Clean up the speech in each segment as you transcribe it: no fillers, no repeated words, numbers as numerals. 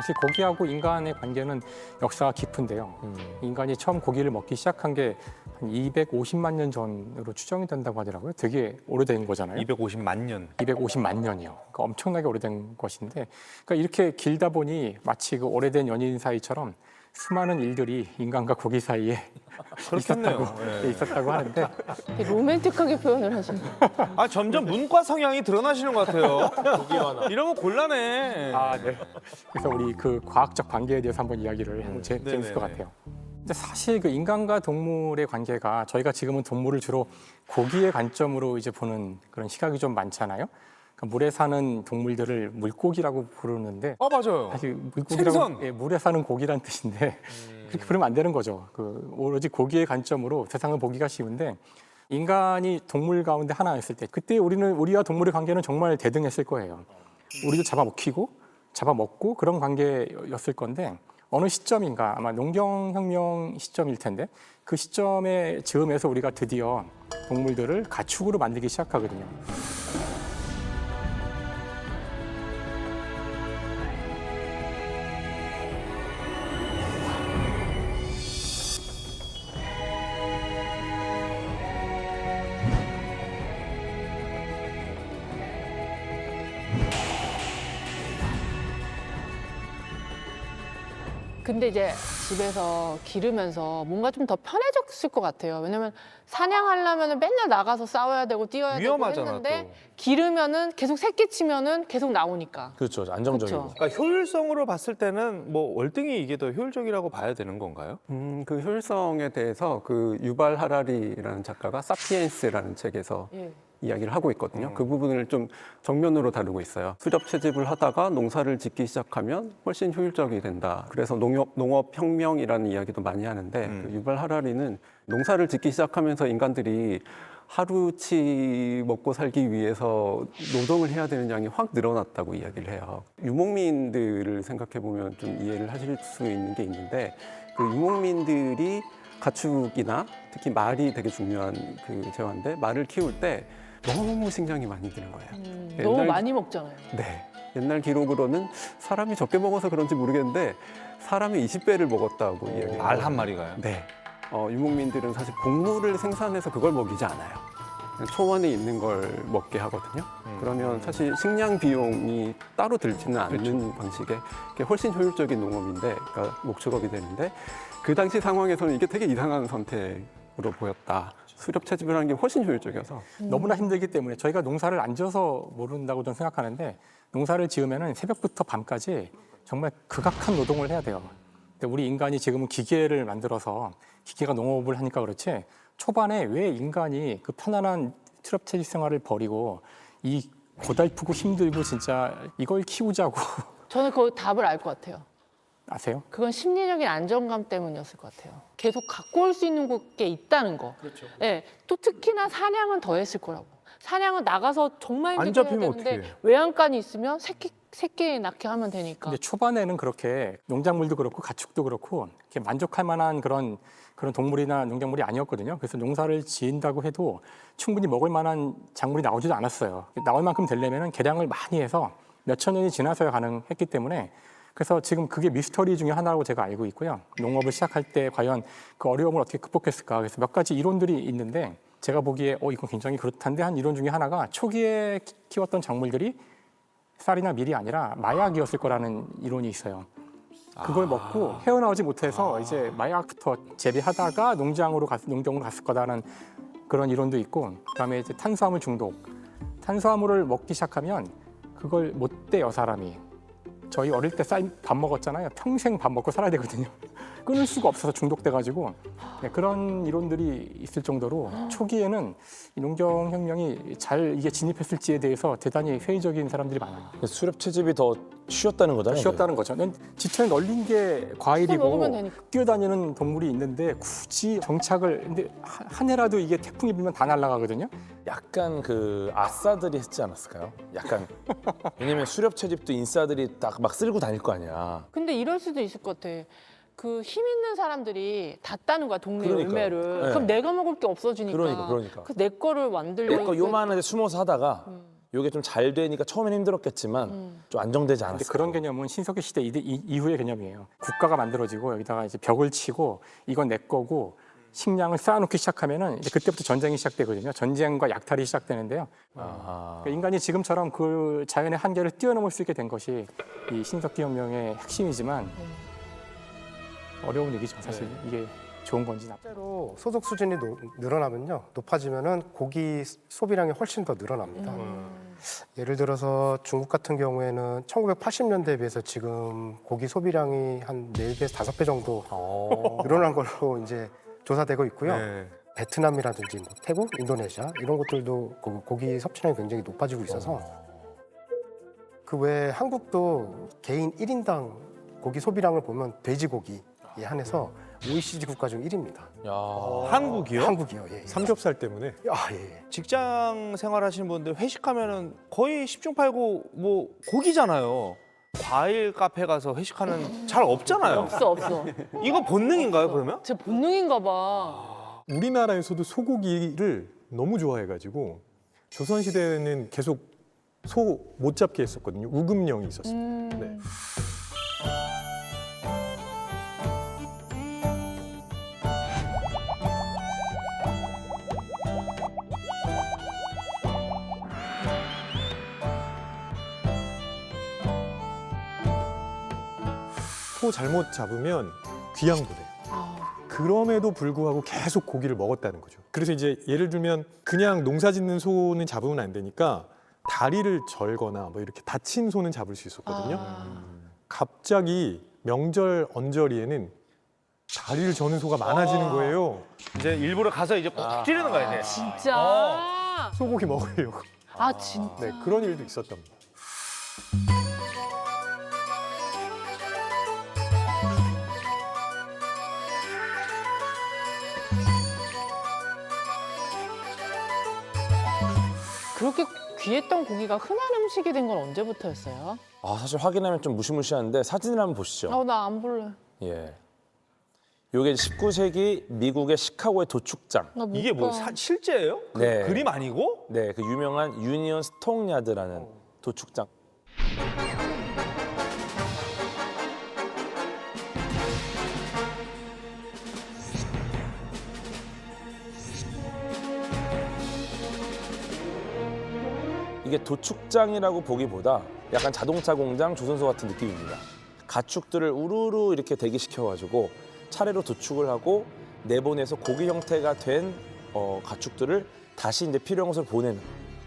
사실 고기하고 인간의 관계는 역사가 깊은데요. 인간이 처음 고기를 먹기 시작한 게 한 250만 년 전으로 추정이 된다고 하더라고요. 되게 오래된 거잖아요. 250만 년. 250만 년이요. 그러니까 엄청나게 오래된 것인데, 그러니까 이렇게 길다 보니 마치 그 오래된 연인 사이처럼 수많은 일들이 인간과 고기 사이에 그렇겠네요. 있었다고 하는데, 되게 로맨틱하게 표현을 하시네요. 아 점점 문과 성향이 드러나시는 것 같아요. 이러면 곤란해. 네. 그래서 우리 그 과학적 관계에 대해서 한번 이야기를 해보면 재밌을 것 같아요. 근데 사실 그 인간과 동물의 관계가 저희가 지금은 동물을 주로 고기의 관점으로 이제 보는 그런 시각이 좀 많잖아요. 그러니까 물에 사는 동물들을 물고기라고 부르는데 맞아요. 사실 물고기라고 생선! 물에 사는 고기란 뜻인데 그렇게 부르면 안 되는 거죠. 그 오로지 고기의 관점으로 세상을 보기가 쉬운데 인간이 동물 가운데 하나였을 때 그때 우리와 동물의 관계는 정말 대등했을 거예요. 우리도 잡아먹히고 잡아먹고 그런 관계였을 건데 어느 시점인가 아마 농경혁명 시점일 텐데 그 시점의 즈음에서 우리가 드디어 동물들을 가축으로 만들기 시작하거든요. 근데 이제 집에서 기르면서 뭔가 좀 더 편해졌을 것 같아요. 왜냐면 사냥하려면 맨날 나가서 싸워야 되고 뛰어야 위험하잖아, 되고 했는데 또. 기르면은 계속 새끼 치면은 계속 나오니까. 그렇죠. 안정적이고. 그렇죠. 그러니까 효율성으로 봤을 때는 뭐 월등히 이게 더 효율적이라고 봐야 되는 건가요? 그 효율성에 대해서 그 유발 하라리라는 작가가 사피엔스라는 책에서 예. 이야기를 하고 있거든요. 그 부분을 좀 정면으로 다루고 있어요. 수렵 채집을 하다가 농사를 짓기 시작하면 훨씬 효율적이 된다. 그래서 농업혁명이라는 이야기도 많이 하는데 그 유발 하라리는 농사를 짓기 시작하면서 인간들이 하루치 먹고 살기 위해서 노동을 해야 되는 양이 확 늘어났다고 이야기를 해요. 유목민들을 생각해 보면 좀 이해를 하실 수 있는 게 있는데 그 유목민들이 가축이나 특히 말이 되게 중요한 그 재화인데 말을 키울 때 너무 식량이 많이 드는 거예요. 너무 옛날- 많이 먹잖아요. 네. 옛날 기록으로는 사람이 적게 먹어서 그런지 모르겠는데 사람이 20배를 먹었다고 이야기해요. 말 한 마리가요? 네. 유목민들은 사실 곡물을 생산해서 그걸 먹이지 않아요. 그냥 초원에 있는 걸 먹게 하거든요. 그러면 사실 식량 비용이 따로 들지는 않는 방식의 그게 훨씬 효율적인 농업인데, 그러니까 목축업이 되는데 그 당시 상황에서는 이게 되게 이상한 선택으로 보였다. 수렵 채집을 하는 게 훨씬 효율적이어서. 너무나 힘들기 때문에 저희가 농사를 안 지어서 모른다고 저는 생각하는데 농사를 지으면은 새벽부터 밤까지 정말 극악한 노동을 해야 돼요. 근데 우리 인간이 지금은 기계를 만들어서 기계가 농업을 하니까 그렇지 초반에 왜 인간이 그 편안한 수렵 채집 생활을 버리고 이 고달프고 힘들고 진짜 이걸 키우자고 저는 그 답을 알 것 같아요. 아세요? 그건 심리적인 안정감 때문이었을 것 같아요. 계속 갖고 올 수 있는 게 있다는 거. 그렇죠. 네, 또 특히나 사냥은 더 했을 거라고. 사냥은 나가서 정말 안 힘들게 해야 잡히면 되는데 어떡해. 외양간이 있으면 새끼 낳게 하면 되니까. 근데 초반에는 그렇게 농작물도 그렇고 가축도 그렇고 이렇게 만족할 만한 그런 동물이나 농작물이 아니었거든요. 그래서 농사를 지은다고 해도 충분히 먹을 만한 작물이 나오지도 않았어요. 나올 만큼 되려면 개량을 많이 해서 몇천 년이 지나서야 가능했기 때문에 그래서 지금 그게 미스터리 중에 하나라고 제가 알고 있고요. 농업을 시작할 때 과연 그 어려움을 어떻게 극복했을까. 그래서 몇 가지 이론들이 있는데 제가 보기에 이건 굉장히 그렇단데 한 이론 중에 하나가 초기에 키웠던 작물들이 쌀이나 밀이 아니라 마약이었을 거라는 이론이 있어요. 그걸 먹고 헤어나오지 못해서 이제 마약부터 재배하다가 농장으로 갔을 거다라는 그런 이론도 있고, 그다음에 이제 탄수화물 중독. 탄수화물을 먹기 시작하면 그걸 못 떼요 사람이. 저희 어릴 때 밥 먹었잖아요. 평생 밥 먹고 살아야 되거든요. 끊을 수가 없어서 중독돼가지고 네, 그런 이론들이 있을 정도로 초기에는 이 농경혁명이 잘 이게 진입했을지에 대해서 대단히 회의적인 사람들이 많아요. 수렵 채집이 더 쉬웠다는 거잖아요. 쉬웠다는 거죠. 지천에 널린 게 먹으면 과일이고 되니까. 뛰어다니는 동물이 있는데 굳이 정착을 근데 한 해라도 이게 태풍이 불면 다 날아가거든요. 약간 그 아싸들이 했지 않았을까요? 약간 왜냐면 수렵 채집도 인싸들이 딱 막 쓸고 다닐 거 아니야. 근데 이럴 수도 있을 것 같아. 그 힘 있는 사람들이 다 따는 거야, 동네 그러니까요. 열매를. 네. 그럼 내가 먹을 게 없어지니까. 그러니까. 내 거를 만들려고. 내거 요만한데 숨어서 하다가 이게 좀 잘 되니까 처음엔 힘들었겠지만 좀 안정되지 근데 않았어요. 그런 개념은 신석기 시대 이후의 개념이에요. 국가가 만들어지고 여기다가 이제 벽을 치고 이건 내 거고 식량을 쌓아놓기 시작하면은 이제 그때부터 전쟁이 시작되거든요. 전쟁과 약탈이 시작되는데요. 아하. 그러니까 인간이 지금처럼 그 자연의 한계를 뛰어넘을 수 있게 된 것이 이 신석기 혁명의 핵심이지만 어려운 얘기죠. 사실 이게 좋은 건지 나쁜 실제로 소득 수준이 늘어나면요, 높아지면은 고기 소비량이 훨씬 더 늘어납니다. 예를 들어서 중국 같은 경우에는 1980년대에 비해서 지금 고기 소비량이 한 4배에서 5배 정도 늘어난 걸로 이제 조사되고 있고요. 네. 베트남이라든지 뭐 태국, 인도네시아 이런 곳들도 고기 섭취량이 굉장히 높아지고 있어서 그 외에 한국도 개인 1인당 고기 소비량을 보면 돼지고기에 한해서 OECD 국가 중 1위입니다. 한국이요? 한국이요. 예, 예. 삼겹살 때문에 아, 예, 예. 직장 생활하시는 분들 회식하면은 거의 10중 8구 뭐 고기잖아요. 과일 카페 가서 회식하는 잘 없잖아요. 없어. 이거 본능인가요, 그러면? 제 본능인가 봐. 우리나라에서도 소고기를 너무 좋아해가지고 조선 시대에는 계속 소 못 잡게 했었거든요. 우금령이 있었어요. 네. 소 잘못 잡으면 귀양보돼요. 그럼에도 불구하고 계속 고기를 먹었다는 거죠. 그래서 이제 예를 들면 그냥 농사 짓는 소는 잡으면 안 되니까 다리를 절거나 뭐 이렇게 다친 소는 잡을 수 있었거든요. 갑자기 명절 언저리에는 다리를 저는 소가 많아지는 거예요. 이제 일부러 가서 이제 콕 찌르는 거야, 이제. 진짜? 소고기 먹으려고. 아, 진짜? 네, 그런 일도 있었답니다. 그렇게 귀했던 고기가 흔한 음식이 된 건 언제부터였어요? 아, 사실 확인하면 좀 무시무시한데 사진을 한번 보시죠. 나 안 볼래. 예. 요게 19세기 미국의 시카고의 도축장. 나 못 이게 뭐 봐. 실제예요? 네. 그림 아니고? 네, 그 유명한 유니언 스톡야드라는 도축장. 이게 도축장이라고 보기보다 약간 자동차 공장, 조선소 같은 느낌입니다. 가축들을 우르르 이렇게 대기시켜가지고 차례로 도축을 하고 내보내서 고기 형태가 된 가축들을 다시 이제 필요한 곳을 보내는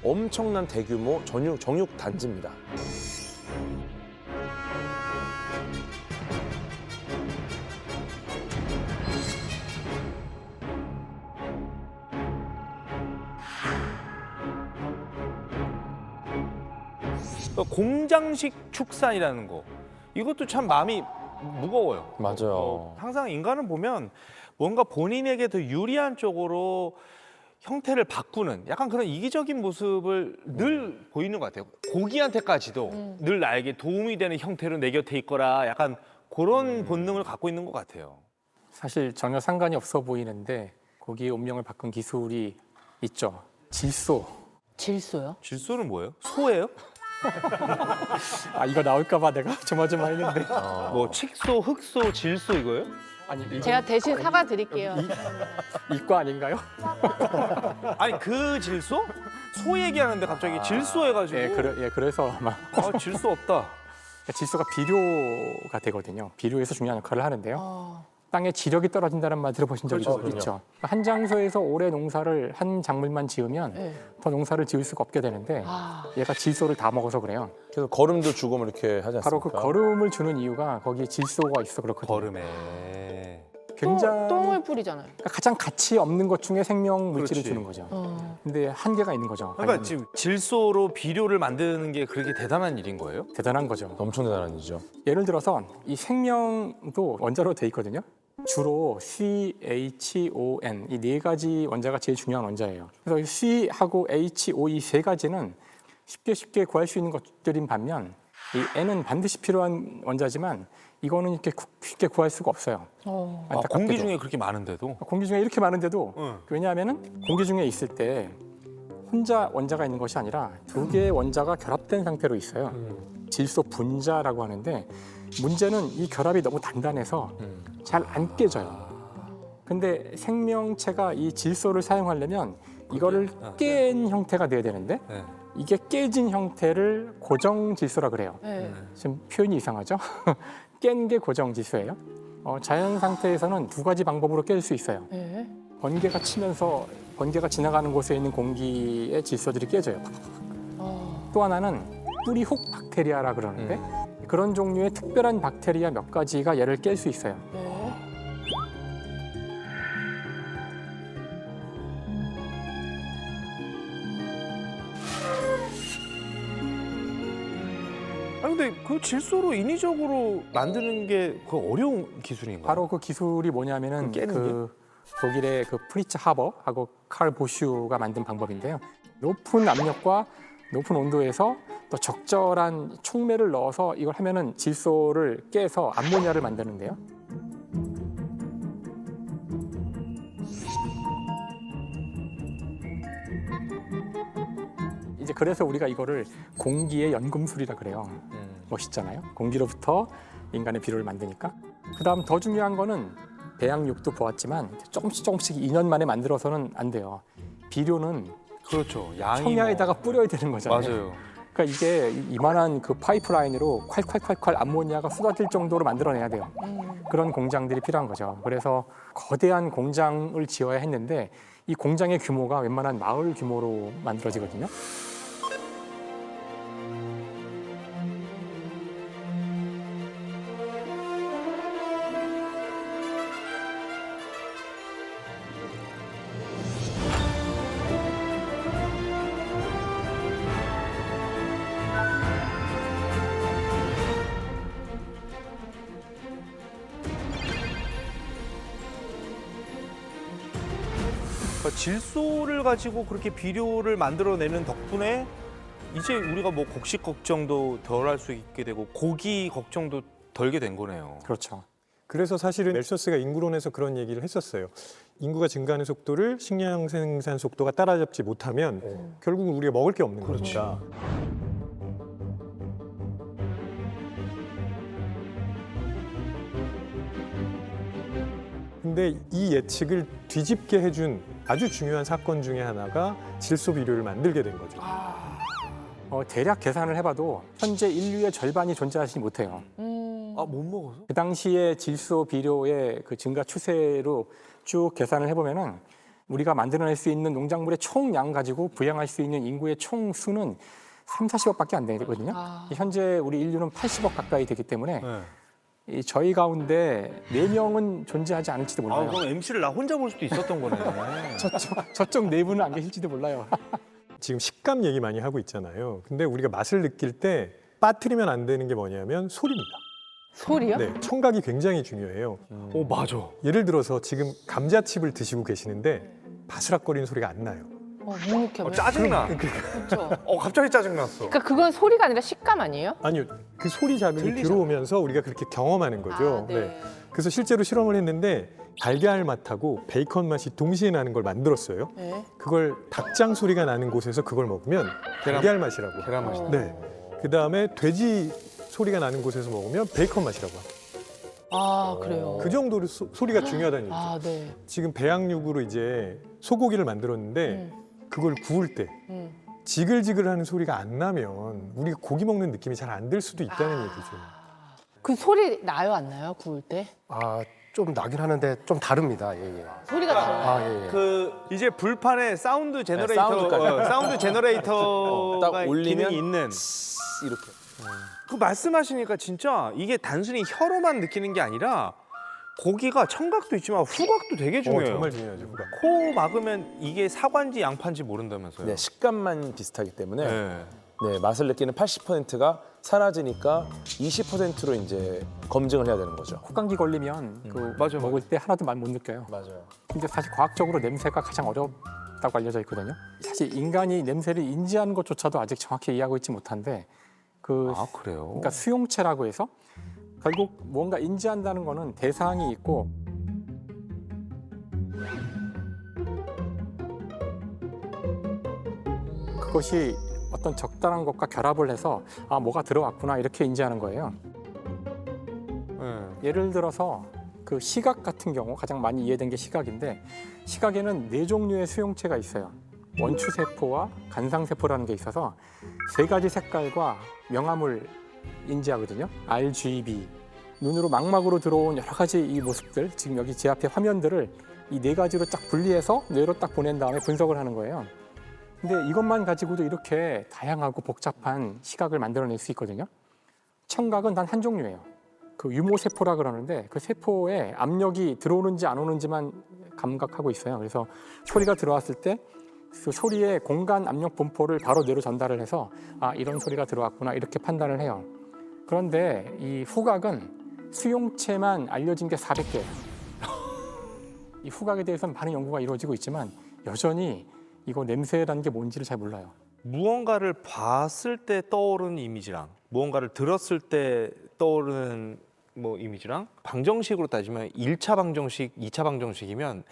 엄청난 대규모 정육 단지입니다. 그러니까 공장식 축산이라는 거. 이것도 참 마음이 무거워요. 맞아요. 항상 인간은 보면 뭔가 본인에게 더 유리한 쪽으로 형태를 바꾸는 약간 그런 이기적인 모습을 늘 보이는 것 같아요. 고기한테까지도 늘 나에게 도움이 되는 형태로 내 곁에 있거라 약간 그런 본능을 갖고 있는 것 같아요. 사실 전혀 상관이 없어 보이는데 고기의 운명을 바꾼 기술이 있죠. 질소. 질소요? 질소는 뭐예요? 소예요? 아 이거 나올까봐 내가 조마조마했는데. 뭐 칡소, 흑소, 질소 이거예요? 아니 이거 제가 대신 사과드릴게요. 이과 아닌가요? 아니 그 질소? 소 얘기하는데 갑자기 질소 해가지고 그래서 아마 아 질소 없다. 질소가 비료가 되거든요. 비료에서 중요한 역할을 하는데요. 아, 땅에 지력이 떨어진다는 말 들어보신 적 있죠? 한 장소에서 오래 농사를 한 작물만 지으면 네. 더 농사를 지을 수가 없게 되는데 얘가 질소를 다 먹어서 그래요. 그래서 거름도 주고 뭐 이렇게 하지 않습니까? 바로 그 거름을 주는 이유가 거기에 질소가 있어 그렇거든요. 거름에. 굉장히 똥을 뿌리잖아요. 그러니까 가장 가치 없는 것 중에 생명 물질을 그렇지. 주는 거죠. 근데 한계가 있는 거죠. 그러니까 지금 질소로 비료를 만드는 게 그렇게 대단한 일인 거예요? 대단한 거죠. 엄청 대단한 일이죠. 예를 들어서 이 생명도 원자로 돼 있거든요. 주로 CHON 이 네 가지 원자가 제일 중요한 원자예요. 그래서 C하고 HO 이 세 가지는 쉽게 구할 수 있는 것들인 반면 이 N은 반드시 필요한 원자지만 이거는 이렇게 쉽게 구할 수가 없어요. 아, 안타깝게도. 공기 중에 그렇게 많은데도? 공기 중에 이렇게 많은데도 응. 왜냐하면은 공기 중에 있을 때 혼자 원자가 있는 것이 아니라 두 개의 원자가 결합된 상태로 있어요. 질소 분자라고 하는데 문제는 이 결합이 너무 단단해서 잘 안 깨져요. 근데 생명체가 이 질소를 사용하려면 이거를 깬 형태가 돼야 되는데 네. 이게 깨진 형태를 고정 질소라 그래요. 네. 지금 표현이 이상하죠? 깬 게 고정 질소예요. 자연 상태에서는 두 가지 방법으로 깰 수 있어요. 네. 번개가 치면서 번개가 지나가는 곳에 있는 공기의 질소들이 깨져요. 또 하나는 뿌리훅 박테리아라 그러는데 그런 종류의 특별한 박테리아 몇 가지가 얘를 깰 수 있어요. 네. 아니 근데 그 질소로 인위적으로 만드는 게 그 어려운 기술인가요? 바로 그 기술이 뭐냐면은 깨는 그 독일의 그 프리츠 하버하고 칼 보슈가 만든 방법인데요. 높은 압력과 높은 온도에서 또 적절한 촉매를 넣어서 이걸 하면은 질소를 깨서 암모니아를 만드는데요. 이제 그래서 우리가 이거를 공기의 연금술이라 그래요. 멋있잖아요. 공기로부터 인간의 비료를 만드니까. 그다음 더 중요한 거는 배양육도 보았지만 조금씩 2년 만에 만들어서는 안 돼요. 비료는 그렇죠. 양이 청야에다가 뿌려야 되는 거잖아요. 맞아요. 그러니까 이게 이만한 그 파이프라인으로 콸콸콸콸 암모니아가 쏟아질 정도로 만들어내야 돼요. 그런 공장들이 필요한 거죠. 그래서 거대한 공장을 지어야 했는데 이 공장의 규모가 웬만한 마을 규모로 만들어지거든요. 그러니까 질소를 가지고 그렇게 비료를 만들어내는 덕분에 이제 우리가 뭐 곡식 걱정도 덜 할 수 있게 되고 고기 걱정도 덜게 된 거네요. 그렇죠. 그래서 사실은 멜서스가 인구론에서 그런 얘기를 했었어요. 인구가 증가하는 속도를 식량 생산 속도가 따라잡지 못하면 결국은 우리가 먹을 게 없는 거니까. 근데 이 예측을 뒤집게 해준 아주 중요한 사건 중에 하나가 질소 비료를 만들게 된 거죠. 대략 계산을 해봐도 현재 인류의 절반이 존재하지 못해요. 아, 못 먹어서? 그 당시에 질소 비료의 그 증가 추세로 쭉 계산을 해보면은 우리가 만들어낼 수 있는 농작물의 총량 가지고 부양할 수 있는 인구의 총 수는 40억밖에 안 되거든요. 현재 우리 인류는 80억 가까이 되기 때문에 네. 이 저희 가운데 4명은 존재하지 않을지도 아, 몰라요. 그럼 MC를 나 혼자 볼 수도 있었던 거네. 저쪽 4분은 안 계실지도 몰라요. 지금 식감 얘기 많이 하고 있잖아요. 근데 우리가 맛을 느낄 때 빠뜨리면 안 되는 게 뭐냐면 소리입니다. 소리요? 네, 청각이 굉장히 중요해요. 오, 맞아. 예를 들어서 지금 감자칩을 드시고 계시는데 바스락거리는 소리가 안 나요. 묵묵하면. 짜증나. 그렇죠. 갑자기 짜증났어. 그러니까 그건 소리가 아니라 식감 아니에요? 아니요, 그 소리 자극이 들리잖아. 들어오면서 우리가 그렇게 경험하는 거죠. 아, 네. 그래서 실제로 실험을 했는데 달걀 맛하고 베이컨 맛이 동시에 나는 걸 만들었어요. 네. 그걸 닭장 소리가 나는 곳에서 그걸 먹으면 달걀 맛이라고. 계란 맛이. 네. 그 다음에 돼지 소리가 나는 곳에서 먹으면 베이컨 맛이라고 합니다. 아, 그래요. 그 정도로 소리가 중요하다는 얘기죠. 아, 네. 지금 배양육으로 이제 소고기를 만들었는데 그걸 구울 때 지글지글하는 소리가 안 나면 우리가 고기 먹는 느낌이 잘 안 들 수도 있다는 얘기죠. 그 소리 나요, 안 나요? 구울 때? 좀 나긴 하는데 좀 다릅니다. 예, 예. 소리가 달라요. 예, 예. 그 이제 불판에 사운드 제너레이터, 사운드까지. 사운드 제너레이터가 딱 올리면 기능이 있는. 이렇게. 그 말씀하시니까 진짜 이게 단순히 혀로만 느끼는 게 아니라 고기가 청각도 있지만 후각도 되게 중요해요. 정말 중요하죠. 후각. 코 막으면 이게 사과인지 양파인지 모른다면서요. 네, 식감만 비슷하기 때문에 네. 네, 맛을 느끼는 80%가 사라지니까 20%로 이제 검증을 해야 되는 거죠. 콧감기 걸리면 그 맞아. 먹을 때 하나도 맛 못 느껴요. 맞아요. 근데 사실 과학적으로 냄새가 가장 어렵다고 알려져 있거든요. 사실 인간이 냄새를 인지하는 것조차도 아직 정확히 이해하고 있지 못한데 아, 그래요? 그러니까 수용체라고 해서 결국 뭔가 인지한다는 거는 대상이 있고 그것이 어떤 적당한 것과 결합을 해서 아 뭐가 들어왔구나 이렇게 인지하는 거예요. 예를 들어서 그 시각 같은 경우 가장 많이 이해된 게 시각인데 시각에는 4종류의 수용체가 있어요. 원추세포와 간상세포라는 게 있어서 3가지 색깔과 명암을 인지하거든요. RGB. 눈으로 망막으로 들어온 여러 가지 이 모습들, 지금 여기 제 앞에 화면들을 이 4가지로 딱 분리해서 뇌로 딱 보낸 다음에 분석을 하는 거예요. 근데 이것만 가지고도 이렇게 다양하고 복잡한 시각을 만들어낼 수 있거든요. 청각은 단 한 종류예요. 그 유모세포라 그러는데 그 세포에 압력이 들어오는지 안 오는지만 감각하고 있어요. 그래서 소리가 들어왔을 때 그 소리의 공간 압력 분포를 바로 뇌로 전달을 해서 아 이런 소리가 들어왔구나 이렇게 판단을 해요. 그런데 이 후각은 수용체만 알려진 게 400개예요. 이 후각에 대해서는 많은 연구가 이루어지고 있지만 여전히 이거 냄새라는 게 뭔지를 잘 몰라요. 무언가를 봤을 때 떠오르는 이미지랑 무언가를 들었을 때 떠오르는 뭐 이미지랑 방정식으로 따지면 1차 방정식, 2차 방정식이면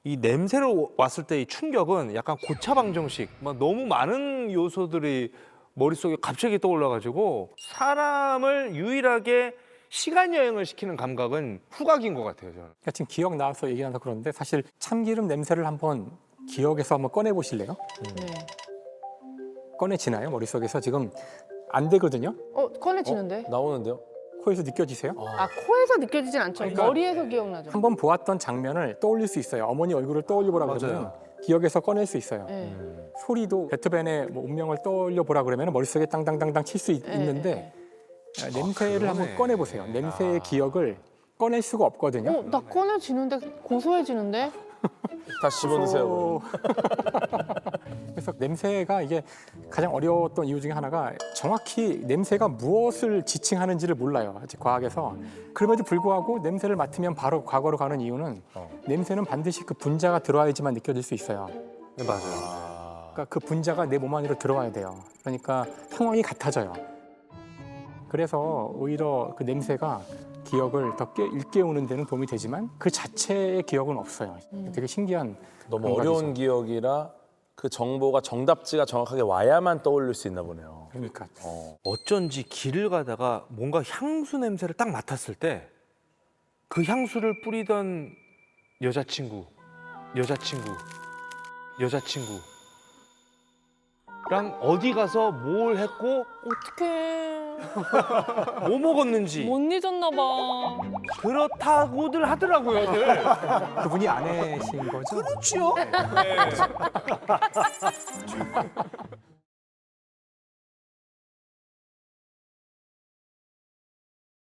이 냄새로 왔을 때의 충격은 약간 고차 방정식, 막 너무 많은 요소들이 머릿속에 갑자기 떠올라가지고 사람을 유일하게 시간 여행을 시키는 감각은 후각인 것 같아요, 저는. 그러니까 지금 기억 나와서 얘기하서 그러는데 사실 참기름 냄새를 한번 기억에서 한번 꺼내 보실래요? 네. 꺼내지나요? 머릿속에서 지금 안 되거든요. 꺼내지는데? 나오는데요? 코에서 느껴지세요? 아, 코에서 느껴지진 않죠. 그러니까 머리에서 기억나죠. 한번 보았던 장면을 떠올릴 수 있어요. 어머니 얼굴을 떠올려보라 그러면 기억에서 꺼낼 수 있어요. 네. 소리도 베토벤의 뭐 운명을 떠올려보라 그러면 머릿속에 땅땅땅땅 칠 수 있는데 냄새를 한번 꺼내보세요. 냄새의 기억을 꺼낼 수가 없거든요. 나 꺼내지는데 고소해지는데? 다시 집어넣으세요. 그래서 냄새가 이게 가장 어려웠던 이유 중에 하나가 정확히 냄새가 무엇을 지칭하는지를 몰라요. 아직 과학에서. 그럼에도 불구하고 냄새를 맡으면 바로 과거로 가는 이유는 냄새는 반드시 그 분자가 들어와야지만 느껴질 수 있어요. 네, 맞아요. 그러니까 그 분자가 내 몸 안으로 들어와야 돼요. 그러니까 상황이 같아져요. 그래서 오히려 그 냄새가 기억을 더 일깨우는 데는 도움이 되지만 그 자체의 기억은 없어요. 되게 신기한 너무 감각이죠. 어려운 기억이라 그 정보가 정답지가 정확하게 와야만 떠올릴 수 있나 보네요. 그러니까 어쩐지 길을 가다가 뭔가 향수 냄새를 딱 맡았을 때 그 향수를 뿌리던 여자친구랑 어디 가서 뭘 했고 어떡해. 뭐 먹었는지 못 잊었나 봐. 그렇다고들 하더라고요. 늘. 그분이 아내신 거죠? 그렇죠. 네.